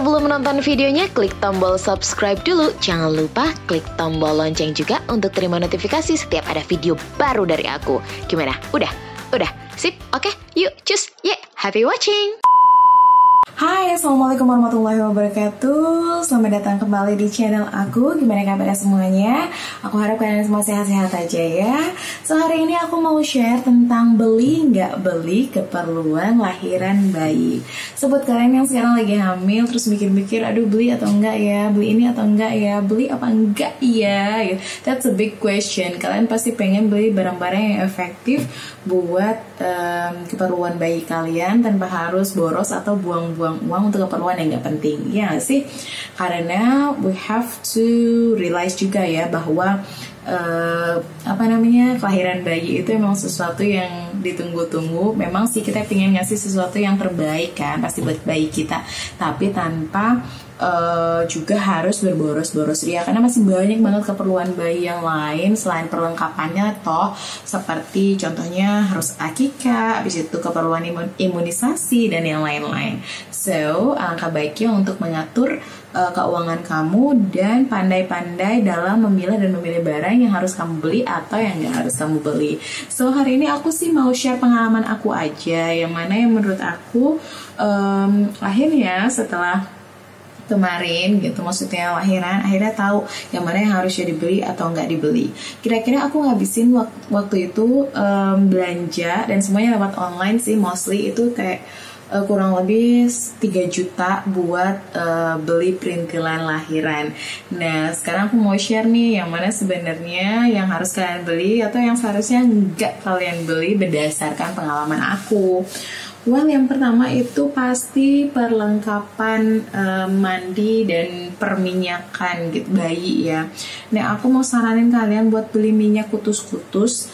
Sebelum menonton videonya, klik tombol subscribe dulu. Jangan lupa klik tombol lonceng juga untuk terima notifikasi setiap ada video baru dari aku. Gimana? Udah? Sip? Oke, yuk, cus, happy watching! Hai, assalamualaikum warahmatullahi wabarakatuh. Selamat datang kembali di channel aku. Gimana kabarnya semuanya? Aku harap kalian semua sehat-sehat aja ya. So hari ini aku mau share tentang beli nggak beli keperluan lahiran bayi. So buat kalian yang sekarang lagi hamil terus mikir-mikir, aduh beli atau enggak ya, beli ini atau enggak ya, beli apa enggak ya. That's a big question. Kalian pasti pengen beli barang-barang yang efektif buat keperluan bayi kalian tanpa harus boros atau buang-buang uang untuk keperluan yang nggak penting, ya nggak sih? Karena we have to realize juga ya bahwa kelahiran bayi itu memang sesuatu yang ditunggu-tunggu. Memang sih kita pengen ngasih sesuatu yang terbaik kan, pasti buat bayi kita, tapi tanpa juga harus berboros-boros ria, karena masih banyak banget keperluan bayi yang lain selain perlengkapannya toh, seperti contohnya harus akikah, habis itu keperluan imunisasi dan yang lain-lain. So alangkah baiknya untuk mengatur keuangan kamu dan pandai-pandai dalam memilah dan memilih barang yang harus kamu beli atau yang nggak harus kamu beli. So hari ini aku sih mau share pengalaman aku aja, yang mana yang menurut aku akhirnya setelah kemarin gitu, maksudnya lahiran, akhirnya tahu yang mana yang harusnya dibeli atau nggak dibeli. Kira-kira aku ngabisin waktu itu belanja dan semuanya lewat online sih, mostly itu kayak kurang lebih 3 juta buat beli perintilan lahiran. Nah sekarang aku mau share nih yang mana sebenarnya yang harus kalian beli atau yang seharusnya nggak kalian beli berdasarkan pengalaman aku. Well, yang pertama itu pasti perlengkapan mandi dan perminyakan gitu bayi ya. Nah aku mau saranin kalian buat beli minyak kutus-kutus.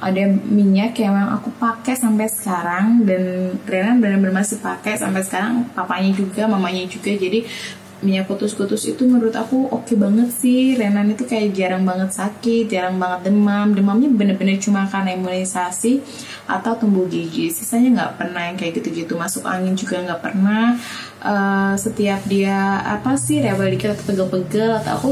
Ada minyak yang memang aku pakai sampai sekarang dan Renan benar-benar masih pakai sampai sekarang, papanya juga, mamanya juga. Jadi minyak kutus-kutus itu menurut aku oke banget sih. Renan itu kayak jarang banget sakit, jarang banget demam. Demamnya bener-bener cuma karena imunisasi atau tumbuh gigi. Sisanya nggak pernah yang kayak gitu-gitu. Masuk angin juga nggak pernah. Setiap dia rebel dikit atau pegel-pegel, atau aku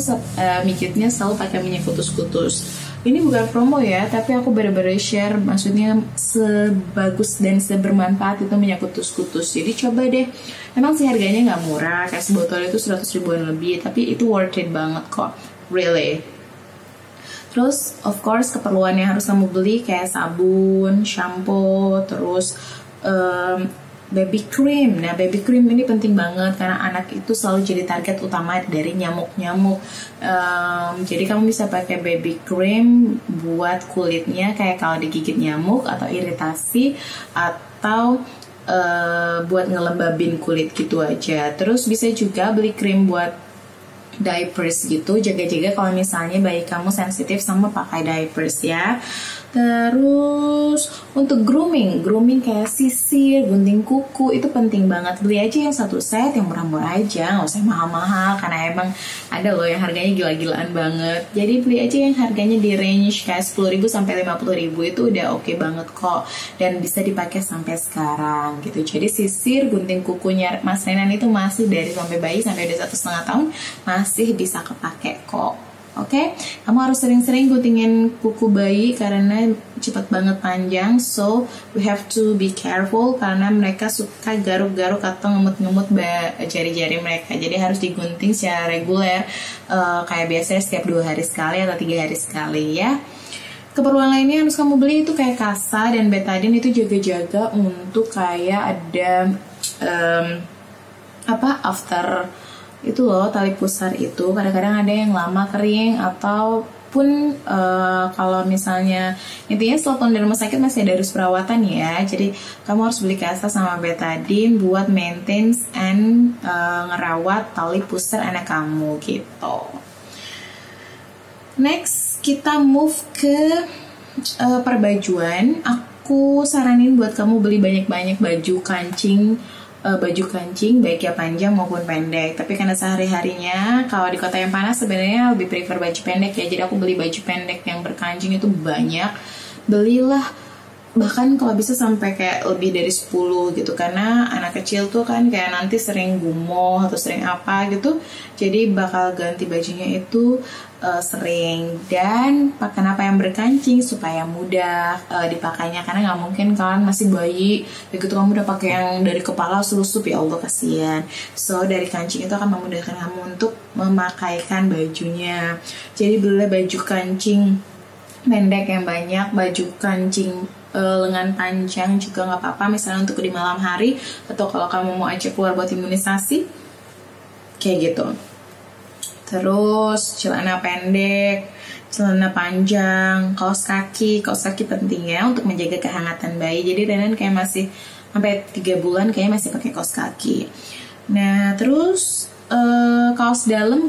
mikirnya selalu pakai minyak kutus-kutus. Ini bukan promo ya, tapi aku bener-bener share, maksudnya sebagus dan sebermanfaat itu minyak kutus-kutus. Jadi coba deh, memang sih harganya nggak murah, kayak sebotol itu 100 ribuan lebih, tapi itu worth it banget kok, really. Terus of course keperluan yang harus kamu beli kayak sabun, shampoo, terus baby cream. Nah baby cream ini penting banget karena anak itu selalu jadi target utama dari nyamuk-nyamuk. Jadi kamu bisa pakai baby cream buat kulitnya, kayak kalau digigit nyamuk atau iritasi, atau buat ngelembabin kulit gitu aja. Terus bisa juga beli krim buat diapers gitu, jaga-jaga kalau misalnya bayi kamu sensitif sama pakai diapers ya. Terus untuk grooming kayak sisir, gunting kuku itu penting banget. Beli aja yang satu set yang murah-murah aja, nggak usah mahal-mahal karena emang ada loh yang harganya gila-gilaan banget. Jadi beli aja yang harganya di range kayak 10.000 sampai 50.000 itu udah oke banget kok, dan bisa dipakai sampai sekarang gitu. Jadi sisir, gunting kukunya Mas Renan itu masih dari sampai bayi sampai udah 1,5 tahun masih bisa kepake kok. Oke, kamu harus sering-sering guntingin kuku bayi karena cepat banget panjang. So we have to be careful karena mereka suka garuk-garuk atau ngemut-ngemut jari-jari mereka. Jadi harus digunting secara reguler, kayak biasanya setiap 2 hari sekali atau 3 hari sekali ya. Keperluan lainnya yang harus kamu beli itu kayak kasa dan betadine, itu jaga-jaga untuk kayak ada after itu loh, tali pusar itu kadang-kadang ada yang lama kering, ataupun kalau misalnya intinya setelah dari rumah sakit masih ada harus perawatan ya. Jadi kamu harus beli kasa sama betadine buat maintenance and ngerawat tali pusar anak kamu gitu. Next kita move ke perbajuan. Aku saranin buat kamu beli banyak-banyak baju kancing baik ya panjang maupun pendek. Tapi karena sehari-harinya kalau di kota yang panas sebenarnya lebih prefer baju pendek ya. Jadi aku beli baju pendek yang berkancing itu banyak. Belilah bahkan kalau bisa sampai kayak lebih dari 10 gitu, karena anak kecil tuh kan kayak nanti sering gumoh atau sering apa gitu, jadi bakal ganti bajunya itu sering. Dan kenapa yang berkancing, supaya mudah dipakainya, karena nggak mungkin kalian masih bayi begitu kamu udah pakai yang dari kepala selusup, ya Allah kasihan. So dari kancing itu akan memudahkan kamu untuk memakaikan bajunya. Jadi belilah baju kancing pendek yang banyak, baju kancing lengan panjang juga nggak apa-apa, misalnya untuk di malam hari atau kalau kamu mau aja keluar buat imunisasi kayak gitu. Terus celana pendek, celana panjang, kaos kaki penting ya untuk menjaga kehangatan bayi. Jadi Renan kayak masih sampai 3 bulan kayaknya masih pakai kaos kaki. Nah terus kaos dalam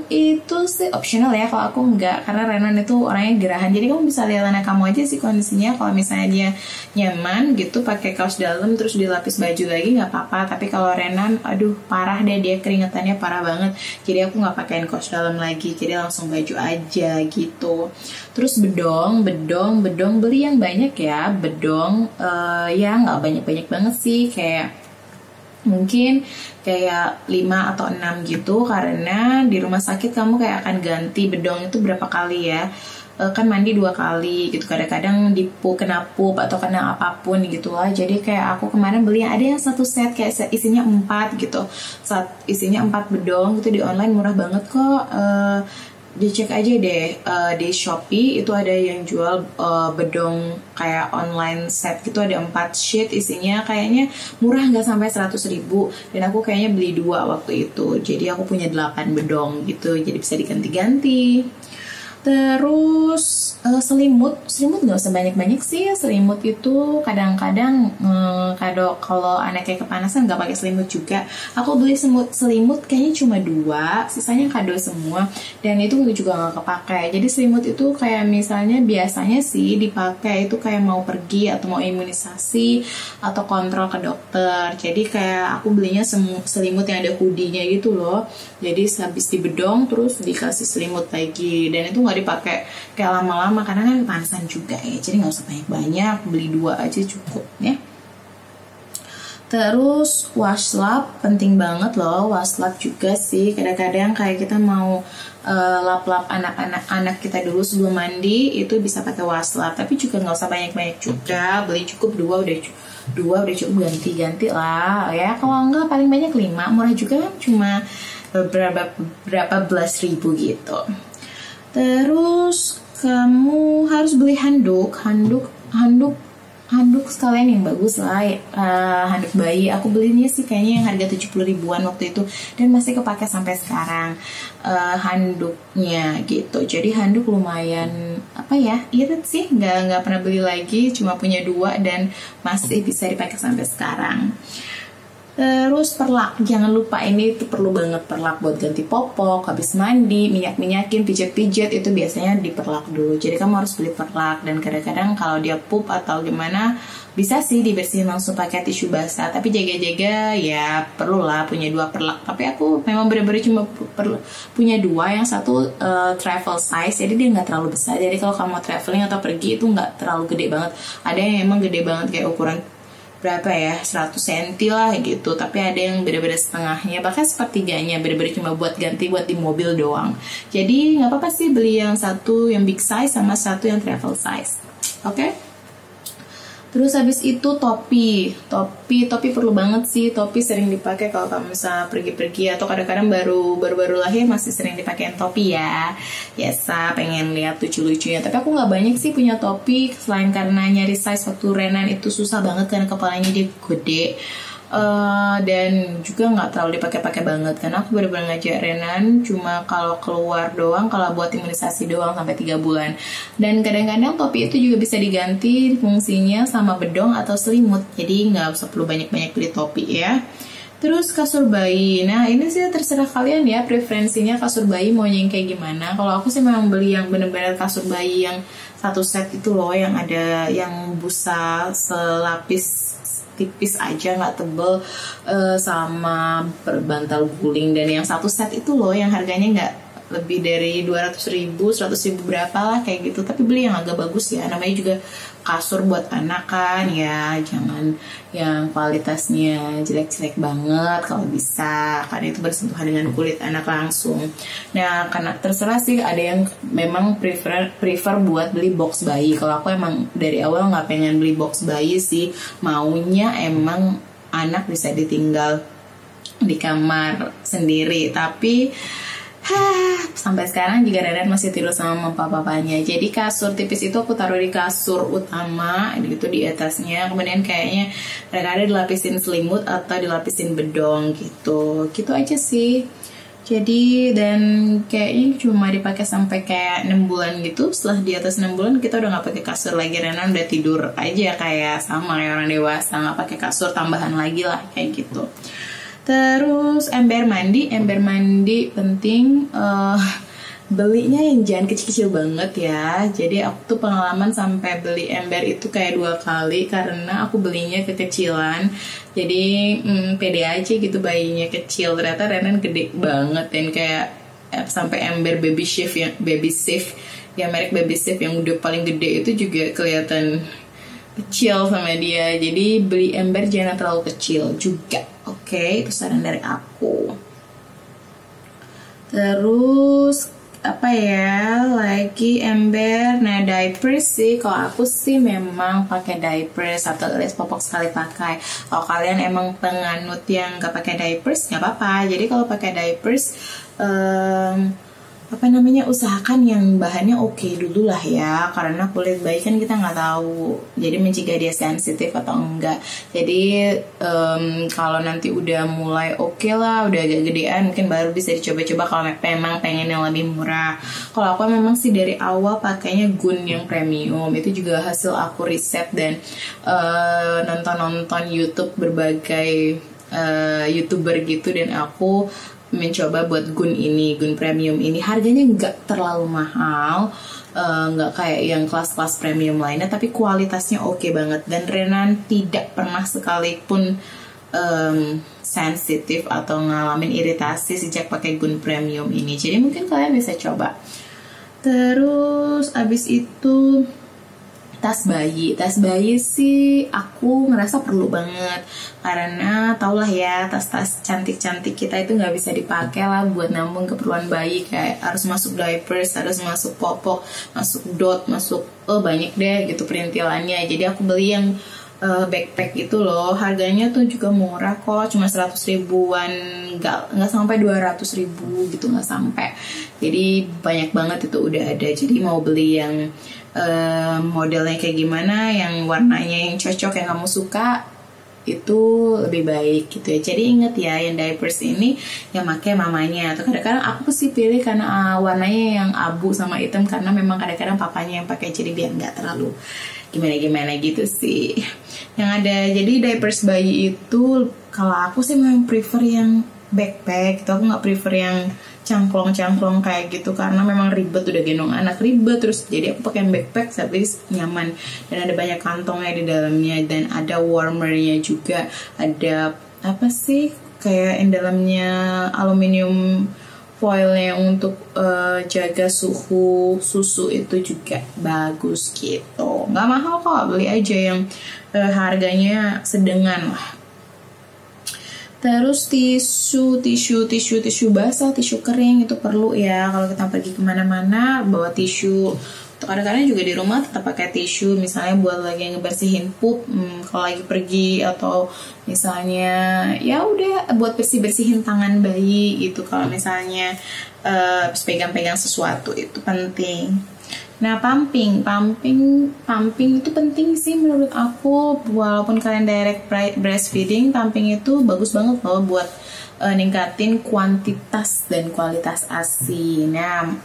itu sih optional ya, kalau aku enggak, karena Renan itu orangnya gerahan. Jadi kamu bisa lihat anak kamu aja sih kondisinya, kalau misalnya dia nyaman gitu pakai kaos dalam terus dilapis baju lagi nggak apa-apa. Tapi kalau Renan, aduh parah deh, dia keringetannya parah banget, jadi aku nggak pakein kaos dalam lagi, jadi langsung baju aja gitu. Terus bedong beli yang banyak ya, bedong ya nggak banyak banget sih, kayak mungkin kayak 5 atau 6 gitu, karena di rumah sakit kamu kayak akan ganti bedong itu berapa kali ya, kan mandi 2 kali gitu, kadang-kadang kena pup atau kena apapun gitu lah. Jadi kayak aku kemarin beli ada yang satu set kayak isinya 4 gitu, isinya 4 bedong gitu, di online murah banget kok. Dicek aja deh di Shopee itu ada yang jual bedong kayak online set gitu, ada 4 sheet isinya, kayaknya murah nggak sampai 100.000, dan aku kayaknya beli 2 waktu itu, jadi aku punya 8 bedong gitu, jadi bisa diganti-ganti. Terus selimut nggak usah banyak-banyak sih. Selimut itu kadang-kadang kalau anaknya kepanasan nggak pakai selimut juga. Aku beli selimut kayaknya cuma 2, sisanya kado semua, dan itu juga nggak kepakai. Jadi selimut itu kayak misalnya biasanya sih dipakai itu kayak mau pergi atau mau imunisasi atau kontrol ke dokter. Jadi kayak aku belinya selimut yang ada hoodie-nya gitu loh. Jadi habis dibedong terus dikasih selimut lagi, dan itu nggak dipakai kayak lama-lama karena kan kepanasan juga ya, jadi nggak usah banyak-banyak, beli 2 aja cukup ya. Terus washcloth penting banget loh, washcloth juga sih, kadang-kadang kayak kita mau lap-lap anak kita dulu sebelum mandi itu bisa pakai washcloth, tapi juga nggak usah banyak-banyak juga, beli cukup 2 udah cukup, ganti-ganti lah ya. Kalau enggak paling banyak 5, murah juga kan, cuma berapa belas ribu gitu. Terus kamu harus beli handuk sekalian yang bagus lah, handuk bayi. Aku belinya sih kayaknya yang harga 70 ribuan waktu itu, dan masih kepake sampai sekarang handuknya gitu. Jadi handuk lumayan irit sih, nggak pernah beli lagi, cuma punya 2 dan masih bisa dipakai sampai sekarang. Terus perlak, jangan lupa, ini itu perlu banget, perlak buat ganti popok, habis mandi, minyakin, pijat-pijat, itu biasanya diperlak dulu. Jadi kamu harus beli perlak, dan kadang-kadang kalau dia pup atau gimana bisa sih dibersihin langsung pakai tisu basah, tapi jaga-jaga ya, perlulah punya 2 perlak. Tapi aku memang bener-bener cuma punya 2, yang satu travel size, jadi dia nggak terlalu besar. Jadi kalau kamu traveling atau pergi itu nggak terlalu gede banget. Ada yang emang gede banget kayak ukuran berapa ya, 100 cm lah gitu, tapi ada yang bener-bener setengahnya, bahkan sepertiganya, bener-bener cuma buat ganti buat di mobil doang. Jadi nggak apa-apa sih beli yang satu yang big size sama satu yang travel size. Oke? Terus habis itu topi perlu banget sih. Topi sering dipakai kalau kamu bisa pergi-pergi, atau kadang-kadang baru lahir masih sering dipakai topi ya. Biasa pengen lihat lucu-lucunya. Tapi aku nggak banyak sih punya topi, selain karena nyari size waktu Renan itu susah banget karena kepalanya dia gede. Dan juga nggak terlalu dipakai-pakai banget, karena aku bener-bener ngajak Renan cuma kalau keluar doang, kalau buat imunisasi doang sampai 3 bulan. Dan kadang-kadang topi itu juga bisa diganti fungsinya sama bedong atau selimut, jadi nggak usah perlu banyak-banyak beli topi ya. Terus kasur bayi, nah ini sih terserah kalian ya, preferensinya kasur bayi mau yang kayak gimana. Kalau aku sih memang beli yang bener-bener kasur bayi yang satu set itu loh, yang ada yang busa selapis tipis aja, nggak tebel, sama berbantal guling, dan yang satu set itu loh yang harganya lebih dari 200.000, 100.000 berapa lah kayak gitu. Tapi beli yang agak bagus ya, namanya juga kasur buat anak kan ya, jangan yang kualitasnya jelek-jelek banget kalau bisa, karena itu bersentuhan dengan kulit anak langsung. Nah, karena terserah sih, ada yang memang prefer buat beli box bayi. Kalau aku emang dari awal nggak pengen beli box bayi sih, maunya emang anak bisa ditinggal di kamar sendiri. Tapi sampai sekarang juga Renan masih tidur sama papanya. Jadi kasur tipis itu aku taruh di kasur utama gitu di atasnya. Kemudian kayaknya ada dilapisin selimut atau dilapisin bedong gitu. Gitu aja sih. Jadi dan kayaknya cuma dipakai sampai kayak 6 bulan gitu. Setelah di atas 6 bulan kita udah nggak pakai kasur lagi. Renan udah tidur aja kayak sama kayak orang dewasa, nggak pakai kasur tambahan lagi lah kayak gitu. Terus ember mandi penting. Belinya yang jangan kecil-kecil banget ya. Jadi aku tuh pengalaman sampai beli ember itu kayak 2 kali karena aku belinya kekecilan. Jadi pede aja gitu bayinya kecil. Ternyata Renan gede banget dan kayak sampai ember baby safe yang merek baby safe yang udah paling gede itu juga kelihatan kecil sama dia. Jadi beli ember jangan terlalu kecil juga. Oke, itu saran dari aku. Terus apa ya lagi ember. Nah, diapers sih, kalau aku sih memang pakai diapers atau alias popok sekali pakai. Kalau kalian emang penganut yang gak pakai diapers nggak apa-apa. Jadi kalau pakai diapers usahakan yang bahannya oke dulu lah ya, karena kulit bayi kan kita nggak tahu, jadi mencegah dia sensitif atau enggak. Jadi kalau nanti udah mulai oke lah, udah agak gedean, mungkin baru bisa dicoba-coba kalau memang pengen yang lebih murah. Kalau aku memang sih dari awal pakainya Gun yang premium, itu juga hasil aku riset dan nonton YouTube berbagai YouTuber gitu, dan aku mencoba buat Gun premium ini. Harganya nggak terlalu mahal, nggak kayak yang kelas-kelas premium lainnya, tapi kualitasnya oke banget. Dan Renan tidak pernah sekalipun sensitif atau ngalamin iritasi sejak pakai Gun premium ini. Jadi mungkin kalian bisa coba. Terus abis itu tas bayi sih aku ngerasa perlu banget, karena taulah ya tas-tas cantik-cantik kita itu nggak bisa dipakai lah buat nampung keperluan bayi, kayak harus masuk diapers, harus masuk popok, masuk dot, masuk banyak deh gitu perintilannya. Jadi aku beli yang backpack gitu loh, harganya tuh juga murah kok, cuma 100 ribuan, nggak sampai 200 ribu gitu, nggak sampai. Jadi banyak banget itu udah ada. Jadi mau beli yang modelnya kayak gimana, yang warnanya yang cocok, yang kamu suka, itu lebih baik gitu ya. Jadi inget ya, yang diapers ini yang pakai mamanya, atau kadang-kadang aku sih pilih karena warnanya yang abu sama hitam, karena memang kadang-kadang papanya yang pakai, jadi biar nggak terlalu gimana-gimana gitu sih yang ada. Jadi diapers bayi itu kalau aku sih memang prefer yang backpack gitu, aku nggak prefer yang cangklong kayak gitu, karena memang ribet, udah gendong anak ribet. Terus jadi aku pakai backpack tapi nyaman, dan ada banyak kantongnya di dalamnya, dan ada warmernya juga, ada apa sih kayak yang dalamnya aluminium foilnya untuk jaga susu itu juga bagus gitu. Nggak mahal kok, beli aja yang harganya sedengan lah. Terus tisu basah, tisu kering itu perlu ya kalau kita pergi kemana-mana, bawa tisu. Kadang-kadang juga di rumah tetap pakai tisu, misalnya buat lagi ngebersihin pup kalau lagi pergi, atau misalnya ya udah buat bersihin tangan bayi gitu kalau misalnya pegang-pegang sesuatu, itu penting. Nah, pumping itu penting sih menurut aku. Walaupun kalian direct breastfeeding, pumping itu bagus banget loh buat ningkatin kuantitas dan kualitas ASI. Nah,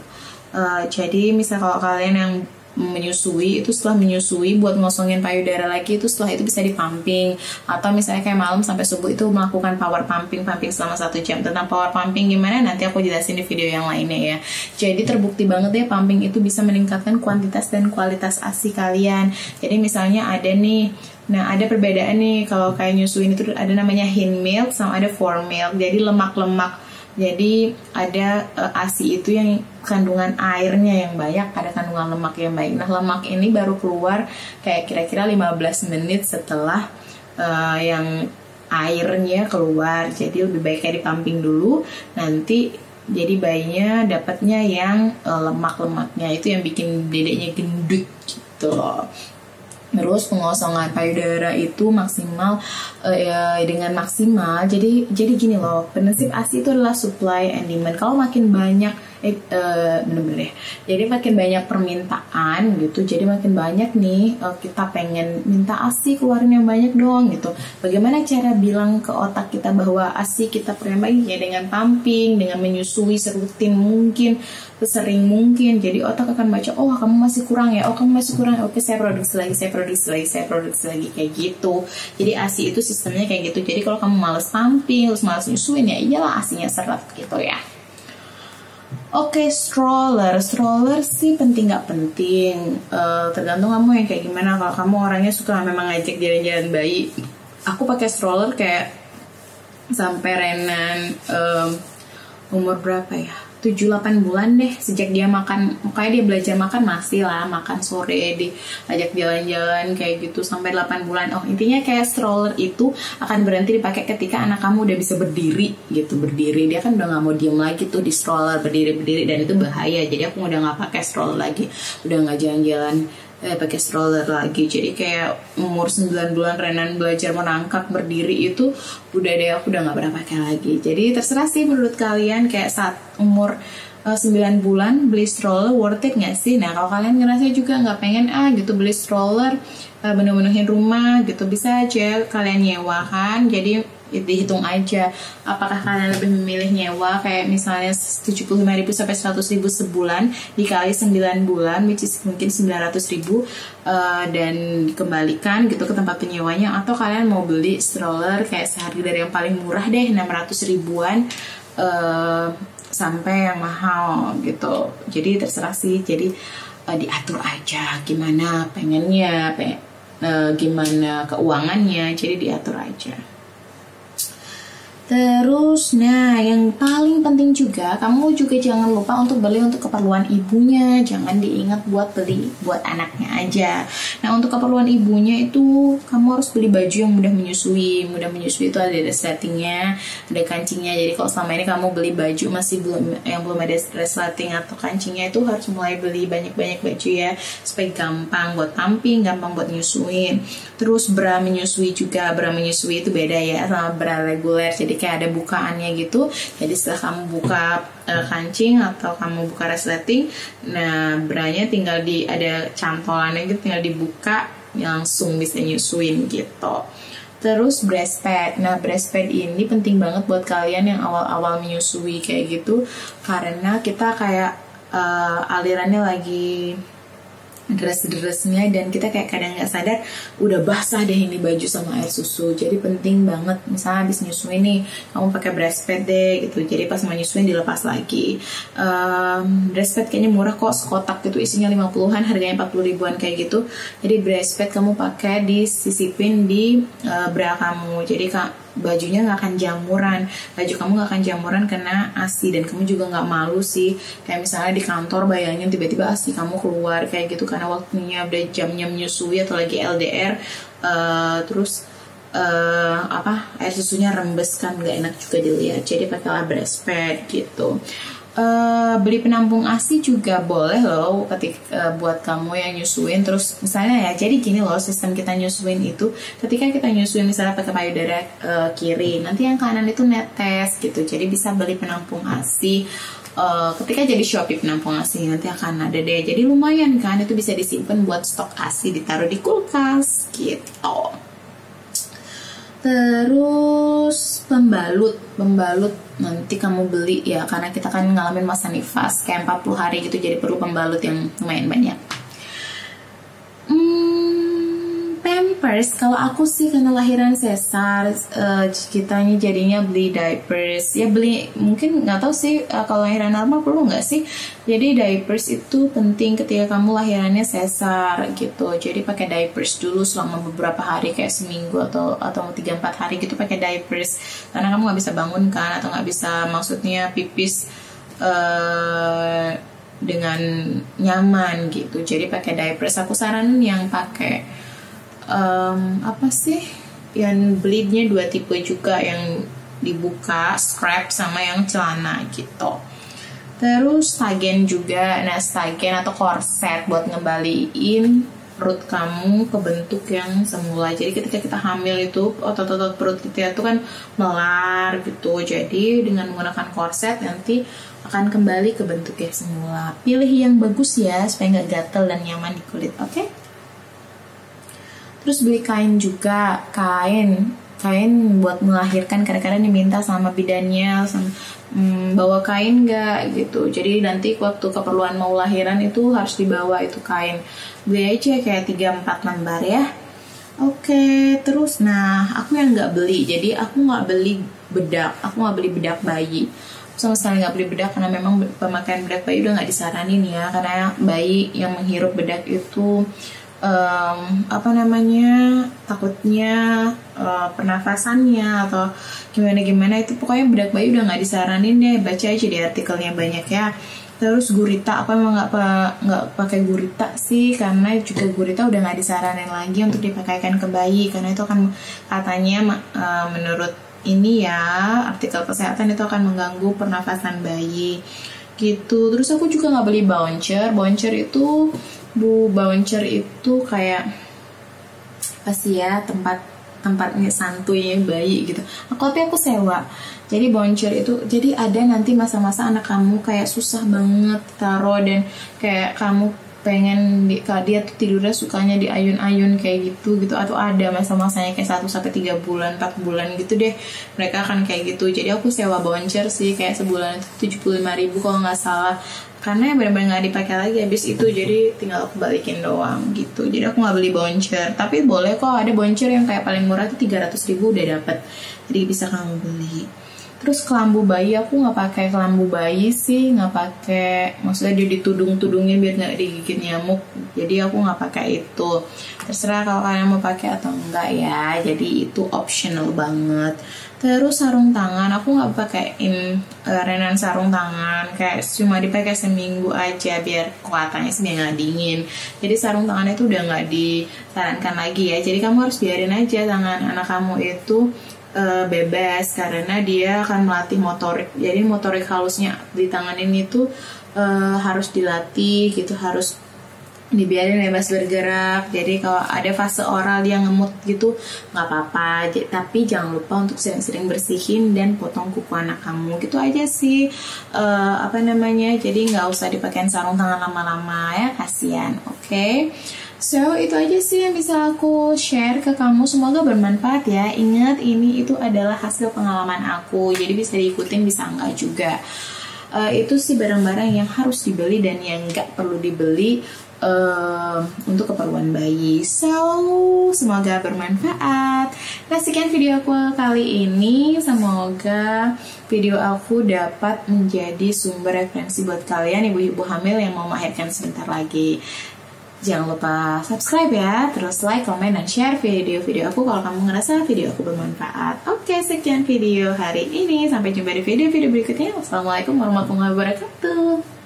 jadi misal kalau kalian yang menyusui, itu setelah menyusui buat ngosongin payudara lagi, itu setelah itu bisa dipumping. Atau misalnya kayak malam sampai subuh itu melakukan power pumping selama 1 jam. Tentang power pumping gimana nanti aku jelasin di video yang lainnya ya. Jadi terbukti banget ya, pumping itu bisa meningkatkan kuantitas dan kualitas ASI kalian. Jadi misalnya ada nih, nah ada perbedaan nih, kalau kayak nyusuin itu ada namanya hind milk sama ada fore milk. Jadi lemak-lemak Jadi ada ASI itu yang kandungan airnya yang banyak, ada kandungan lemak yang baik. Nah, lemak ini baru keluar kayak kira-kira 15 menit setelah yang airnya keluar. Jadi lebih baik kayak dipamping dulu, nanti jadi bayinya dapatnya yang lemak-lemaknya itu yang bikin dedeknya gendut gitu loh. Terus pengosongan payudara itu maksimal dengan maksimal. Jadi gini loh, prinsip ASI itu adalah supply and demand. Kalau makin banyak bener-bener ya. Jadi makin banyak permintaan gitu. Jadi makin banyak nih kita pengen minta ASI keluarnya banyak dong gitu. Bagaimana cara bilang ke otak kita bahwa ASI kita perlu banyak ya? Dengan pumping, dengan menyusui serutin mungkin, sesering mungkin. Jadi otak akan baca, oh kamu masih kurang ya, oh kamu masih kurang, oke saya produksi lagi kayak gitu. Jadi ASI itu sistemnya kayak gitu. Jadi kalau kamu males pumping, terus males nyusuin, ya iyalah ASInya seret gitu ya. Oke, stroller sih penting nggak penting, tergantung kamu yang kayak gimana. Kalau kamu orangnya suka memang ngajak jalan-jalan bayi, aku pakai stroller kayak sampai Renan umur berapa ya, 7-8 bulan deh. Sejak dia makan, makanya dia belajar makan masih lah, makan sore, diajak jalan-jalan kayak gitu sampai 8 bulan. Oh, intinya kayak stroller itu akan berhenti dipakai ketika anak kamu udah bisa berdiri gitu. Berdiri, dia kan udah gak mau diem lagi tuh di stroller, berdiri, dan itu bahaya. Jadi aku udah gak pakai stroller lagi, udah gak jalan-jalan pakai stroller lagi. Jadi kayak umur 9 bulan Renan belajar merangkak berdiri itu udah deh, aku udah gak pernah pakai lagi. Jadi terserah sih menurut kalian, kayak saat umur 9 bulan beli stroller worth it gak sih? Nah kalau kalian ngerasa juga gak pengen gitu beli stroller bener-benerin rumah gitu, bisa aja kalian nyewa kan. Jadi dihitung aja apakah kalian lebih memilih nyewa kayak misalnya 75.000 sampai 100.000 sebulan dikali 9 bulan, which is mungkin 900.000 dan dikembalikan gitu ke tempat penyewanya, atau kalian mau beli stroller kayak seharga dari yang paling murah deh 600 ribuan sampai yang mahal gitu. Jadi terserah sih, jadi diatur aja gimana pengennya, gimana keuangannya, jadi diatur aja. Terus, nah yang paling penting juga, kamu juga jangan lupa untuk beli untuk keperluan ibunya. Jangan diingat buat beli buat anaknya aja. Nah untuk keperluan ibunya itu, kamu harus beli baju yang mudah menyusui. Mudah menyusui itu ada resletingnya, ada kancingnya. Jadi kalau selama ini kamu beli baju masih belum ada resleting atau kancingnya, itu harus mulai beli banyak-banyak baju ya, supaya gampang buat pumping, gampang buat nyusuin. Terus bra menyusui juga, bra menyusui itu beda ya sama bra reguler. Jadi kayak ada bukaannya gitu. Jadi setelah kamu buka kancing atau kamu buka resleting, nah branya tinggal ada cantolannya gitu, tinggal dibuka langsung bisa nyusuin gitu. Terus breast pad. Nah breast pad ini penting banget buat kalian yang awal-awal menyusui kayak gitu, karena kita kayak alirannya lagi deres-deresnya, dan kita kayak kadang nggak sadar udah basah deh ini baju sama air susu. Jadi penting banget, misalnya habis nyusuin nih kamu pakai breast pad deh gitu, jadi pas mau nyusuin dilepas lagi. Breast pad kayaknya murah kok, sekotak gitu isinya 50-an, harganya 40 ribuan kayak gitu. Jadi breast pad kamu pakai disisipin di bra kamu, jadi bajunya nggak akan jamuran, baju kamu nggak akan jamuran karena ASI, dan kamu juga nggak malu sih kayak misalnya di kantor bayangin tiba-tiba ASI kamu keluar kayak gitu karena waktunya udah jamnya menyusui atau lagi LDR, terus air susunya rembes kan nggak enak juga dilihat. Jadi pakailah breast pad gitu. Beli penampung ASI juga boleh loh buat kamu yang nyusuin. Terus misalnya ya, jadi gini loh sistem kita nyusuin itu, ketika kita nyusuin misalnya pakai payudara kiri, nanti yang kanan itu netes gitu. Jadi bisa beli penampung ASI ketika jadi Shopee penampung ASI nanti akan ada deh. Jadi lumayan kan, itu bisa disimpan buat stok ASI, ditaruh di kulkas gitu. Terus pembalut nanti kamu beli ya, karena kita kan ngalamin masa nifas kayak 40 hari gitu, jadi perlu pembalut yang lumayan banyak. diapers, kalau aku sih karena lahiran sesar, kitanya jadinya beli diapers. Ya beli, mungkin nggak tahu sih kalau lahiran normal perlu nggak sih. Jadi diapers itu penting ketika kamu lahirannya sesar gitu. Jadi pakai diapers dulu selama beberapa hari, kayak seminggu atau 3-4 hari gitu pakai diapers. Karena kamu nggak bisa bangun kan, atau nggak bisa, maksudnya pipis dengan nyaman gitu. Jadi pakai diapers. Aku saranin yang pakai apa sih, yang bleednya 2 tipe juga, yang dibuka strap sama yang celana gitu. Terus stagen juga. Nah, stagen atau korset buat ngembaliin perut kamu ke bentuk yang semula. Jadi ketika kita hamil itu otot-otot perut kita itu kan melar gitu. Jadi dengan menggunakan korset nanti akan kembali ke bentuk yang semula. Pilih yang bagus ya supaya nggak gatel dan nyaman di kulit, oke? Terus beli kain juga, kain buat melahirkan. Kadang-kadang diminta sama bidannya, bawa kain nggak gitu. Jadi nanti waktu keperluan mau lahiran itu harus dibawa itu kain. Beli aja kayak 3-4 lembar ya. Oke, terus nah aku yang nggak beli. Jadi aku nggak beli bedak. Aku nggak beli bedak bayi. Sama sekali nggak beli bedak karena memang pemakaian bedak bayi udah nggak disaranin ya. Karena bayi yang menghirup bedak itu takutnya pernafasannya atau gimana itu, pokoknya bedak bayi udah nggak disaranin deh. Baca aja di artikelnya banyak ya. Terus gurita, aku emang nggak pakai gurita sih, karena juga gurita udah nggak disaranin lagi untuk dipakaikan ke bayi, karena itu akan katanya menurut ini ya artikel kesehatan itu akan mengganggu pernafasan bayi gitu. Terus aku juga nggak beli bouncer itu kayak apa sih ya, tempatnya santuy bayi gitu. Tapi aku sewa. Jadi bouncer itu, jadi ada nanti masa-masa anak kamu kayak susah banget taruh, dan kayak kamu pengen dia tuh tidurnya sukanya di ayun-ayun kayak gitu atau ada masa-masanya kayak 1-3 bulan 4 bulan gitu deh, mereka akan kayak gitu. Jadi aku sewa bouncer sih, kayak sebulan itu 75.000 kalau nggak salah, karena benar-benar nggak dipakai lagi habis itu, jadi tinggal aku balikin doang gitu. Jadi aku nggak beli bouncer, tapi boleh kok ada bouncer yang kayak paling murah tuh 300.000 udah dapet, jadi bisa kamu beli. Terus kelambu bayi, aku nggak pakai kelambu bayi sih, nggak pakai, maksudnya dia ditudung-tudungin biar nggak digigit nyamuk. Jadi aku nggak pakai itu. Terserah kalau kalian mau pakai atau enggak ya. Jadi itu optional banget. Terus sarung tangan, aku nggak pakein Renan sarung tangan, kayak cuma dipakai seminggu aja biar kelihatannya sih nggak dingin. Jadi sarung tangan itu udah nggak disarankan lagi ya. Jadi kamu harus biarin aja tangan anak kamu itu bebas, karena dia akan melatih motorik. Jadi motorik halusnya di tangan ini tuh harus dilatih gitu, harus dibiarin bebas bergerak. Jadi kalau ada fase oral dia ngemut gitu nggak apa-apa, tapi jangan lupa untuk sering-sering bersihin dan potong kuku anak kamu gitu aja sih. Jadi nggak usah dipakein sarung tangan lama-lama ya, kasihan. Oke. So, itu aja sih yang bisa aku share ke kamu. Semoga bermanfaat ya. Ingat, ini itu adalah hasil pengalaman aku, jadi bisa diikutin, bisa enggak juga. Itu sih barang-barang yang harus dibeli dan yang nggak perlu dibeli untuk keperluan bayi. So, semoga bermanfaat. Nah, sekian video aku kali ini. Semoga video aku dapat menjadi sumber referensi buat kalian ibu-ibu hamil yang mau melahirkan sebentar lagi. Jangan lupa subscribe ya, terus like, comment, dan share video-video aku kalau kamu ngerasa video aku bermanfaat. Oke, sekian video hari ini. Sampai jumpa di video-video berikutnya. Wassalamualaikum warahmatullahi wabarakatuh.